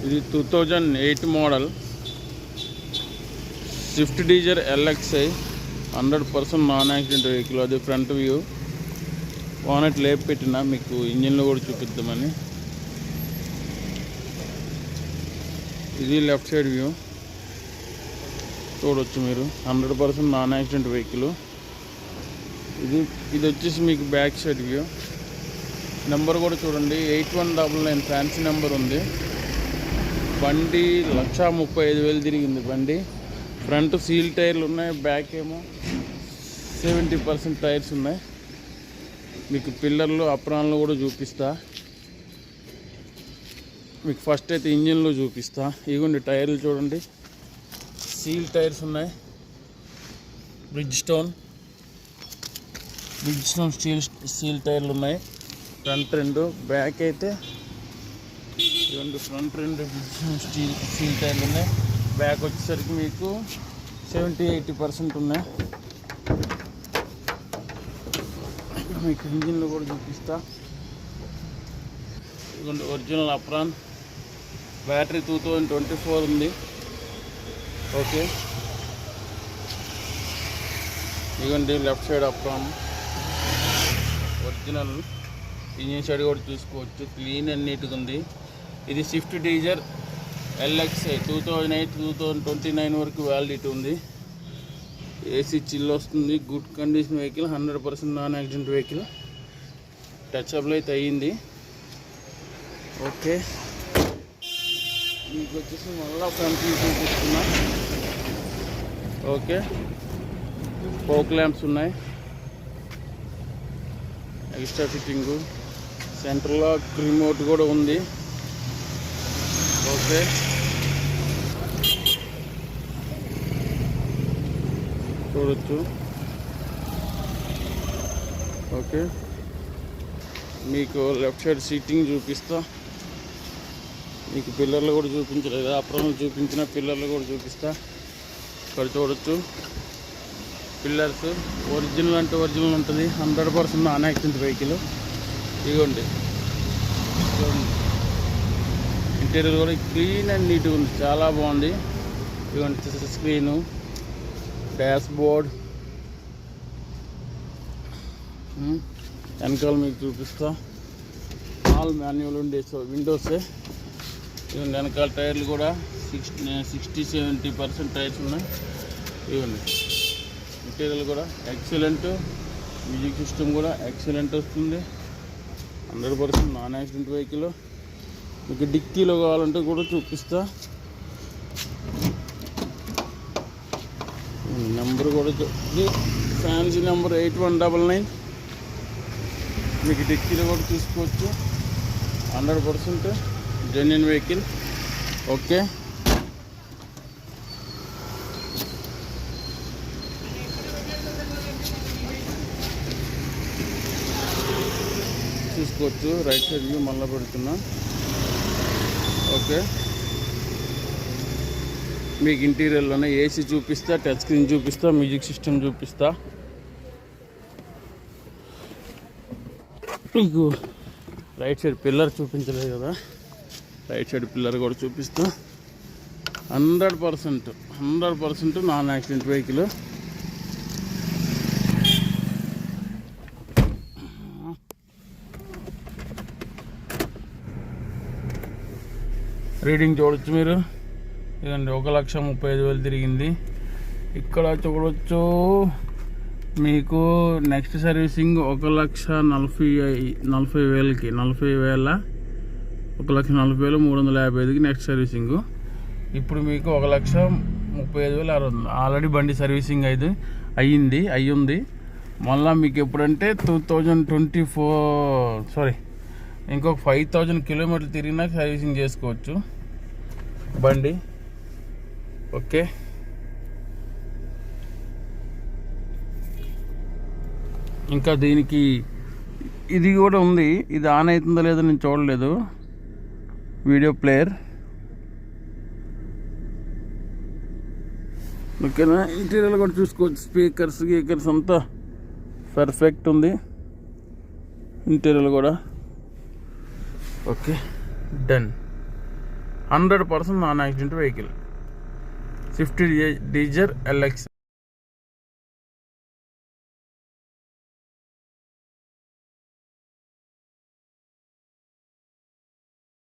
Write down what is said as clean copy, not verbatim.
ఇది 2008 model Swift Dzire LXi 100% non accident vehicle. అది front view. Bonnet లేపి పెట్టిన మీకు ఇంజిన్లో కూడా చూపిద్దామని. ఇది లెఫ్ట్ సైడ్ వ్యూ చూడవచ్చు మీరు. 100% నాన్ యాక్సిడెంట్ వెహికల్. ఇది వచ్చేసి మీకు బ్యాక్ సైడ్ వ్యూ. నెంబర్ కూడా చూడండి, 8199 ఫ్యాన్సీ నెంబర్ ఉంది. బండి 1,35,000 తిరిగింది బండి. ఫ్రంట్ సీల్ టైర్లు ఉన్నాయి, బ్యాక్ ఏమో 70% టైర్స్ ఉన్నాయి. మీకు పిల్లర్లు అప్రాన్లు కూడా చూపిస్తా. మీకు ఫస్ట్ అయితే ఇంజిన్లో చూపిస్తా. ఇగోండి టైర్లు చూడండి, సీల్ టైర్స్ ఉన్నాయి. బ్రిడ్జ్ స్టోన్ సీల్ టైర్లు ఉన్నాయి. ఫ్రంట్ రెండు, బ్యాక్ అయితే ఇవన్నీ ఫ్రంట్ రెండు సీల్ టైర్లు ఉన్నాయి. బ్యాక్ వచ్చేసరికి మీకు 70-80% ఉన్నాయి. మీకు ఇంజిన్లో కూడా చూపిస్తా. ఇదిగోండి ఒరిజినల్ అప్రాన్. బ్యాటరీ 2024 ఉంది. ఓకే, ఇదిగోండి left side apron original. Engine side కూడా చూసుకోవచ్చు, క్లీన్ అండ్ నీట్గా ఉంది. ఇది స్విఫ్ట్ డిజైర్ LXi 2008-2029 వరకు వ్యాలిడిటీ ఉంది. ఏసీ చిల్ వస్తుంది. Good condition vehicle, 100% non accident vehicle. టచ్అప్లో అయితే అయ్యింది. ఓకే, మీకు వచ్చేసి మళ్ళీ ఫ్రంట్ వ్యూ చూపిస్తున్నా. ఓకే, ఫోక్ ల్యాంప్స్ ఉన్నాయి, ఎక్స్ట్రా ఫిట్టింగు, సెంటర్లో రిమోట్ కూడా ఉంది. ఓకే, చూడొచ్చు. ఓకే, మీకు లెఫ్ట్ సైడ్ సీటింగ్ చూపిస్తా. మీకు పిల్లర్లు కూడా చూపించలేదు, అప్రాన్లు చూపించిన పిల్లర్లు కూడా చూపిస్తా. ఇక్కడ చూడొచ్చు పిల్లర్స్. ఒరిజినల్ అంటే ఒరిజినల్ ఉంటుంది, 100% నాన్ యాక్సిడెంట్ వెహికల్. ఇదిగోండి ఇంటీరియర్ కూడా క్లీన్ అండ్ నీట్గా ఉంది, చాలా బాగుంది. ఇదిగోండి స్క్రీను, డాష్ బోర్డ్, వెనకాల మీకు చూపిస్తా. ఆల్ మాన్యువల్ ఉండే విండోసే. ఇవన్నీ వెనకాల టైర్లు కూడా 60-70% టైర్స్ ఉన్నాయి. ఇవన్నీ ఇంటీరియర్ కూడా ఎక్సలెంట్. మ్యూజిక్ సిస్టమ్ కూడా ఎక్సలెంట్ వస్తుంది. 100% నాన్ యాక్సిడెంట్ వెహికల్. మీకు డిక్కీలో కావాలంటే కూడా చూపిస్తా. నెంబర్ కూడా ఫ్యాన్సీ నెంబర్ 8199. మీకు డిక్కీలో కూడా చూసుకోవచ్చు. 100% జెన్యున్ వెహికల్. ఓకే, చూసుకోవచ్చు. రైట్ సైడ్ వ్యూ మళ్ళీ పెడుతున్నా. ఓకే, మీకు ఇంటీరియర్లోనే ఏసీ చూపిస్తా, టచ్ స్క్రీన్ చూపిస్తా, మ్యూజిక్ సిస్టమ్ చూపిస్తా. మీకు రైట్ సైడ్ పిల్లర్ చూపించలేదు కదా, రైట్ సైడ్ పిల్లర్ కూడా చూపిస్తా. 100% నాన్ యాక్సిడెంట్ వెహికల్. రీడింగ్ చూడొచ్చు మీరు. ఇదండి 1,35,000 తిరిగింది. ఇక్కడ చూడవచ్చు మీకు నెక్స్ట్ సర్వీసింగ్ 1,40,000కి 1,40,355కి నెక్స్ట్ సర్వీసింగ్. ఇప్పుడు మీకు 1,35,600. ఆల్రెడీ బండి సర్వీసింగ్ అయ్యింది. మళ్ళీ మీకు ఎప్పుడంటే 2024 ఇంకొక 5,000 కిలోమీటర్లు తిరిగినా సర్వీసింగ్ చేసుకోవచ్చు బండి. ఓకే, ఇంకా దీనికి ఇది కూడా ఉంది. ఇది ఆన్ అవుతుందో లేదో నేను చూడలేదు. Video player. ఓకేనా, ఇంటీరియర్ కూడా చూసుకోవచ్చు. స్పీకర్స్ అంతా పర్ఫెక్ట్ ఉంది. ఇంటీరియర్ కూడా okay, done. 100% non accident vehicle. Swift Dzire LX.